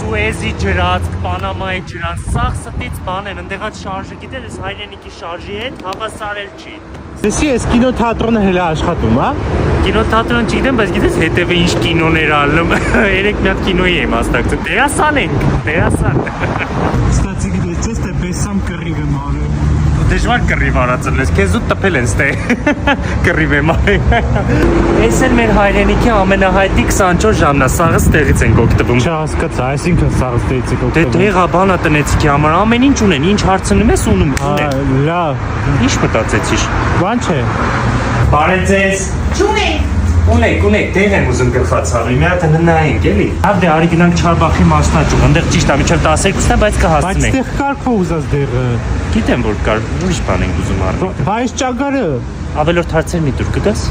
Սուեզի ջրածք, Պանամայի ջրածք, սաղ ստից բան են, ընդեղած շարժը գիտել ես հայրենիքի շարժի հետ հավասարել չի։ Դեսի ես կինոթատրոնը հելա աշխատում, հա։ Կինոթատրոն չգիտեմ, բայց գիտես հետևը ինչ կինոներ ալում։ Երեք մի հատ կինոյի եմ մասնակցում։ Դերասան ենք, դերասան։ Ստացի գիտես, ես թե բեսամ կռիվ եմ արել։ Դժվար կռիվ արածել ես, քեզ ու տպել են ստե։ Կռիվ եմ արել։ Էս էլ մեր հայրենիքի ամենահայտնի 24 ժամն է, սաղը ստեղից ենք օգտվում։ Չհասկացա, այսինքն սաղ ստեյցի Դե կօգտվում։ դեղա բանա տնեցիքի համար ամեն ինչ ունեն, ինչ հարցնում ես ունում ունեն։ Լավ, Ինչ մտածեցիր։ բան չէ։ Բարև ձեզ։ Չունենք։ Ունեք, դեղ եմ ուզում գլխացավի, մի հատ նայենք, էլի։ Հավ դե արի գնանք Չարբախի մասնաճյուղ, այնտեղ ճիշտ է, մինչև 12-ն է, բայց Բայց կհասցնենք։ ստեղ կար քո ուզած դեղը։ Գիտեմ որ կար, ուրիշ բան ենք ուզում առնել։ Բայց ճագարը։ Ավելորդ հարցեր մի դուր կգաս։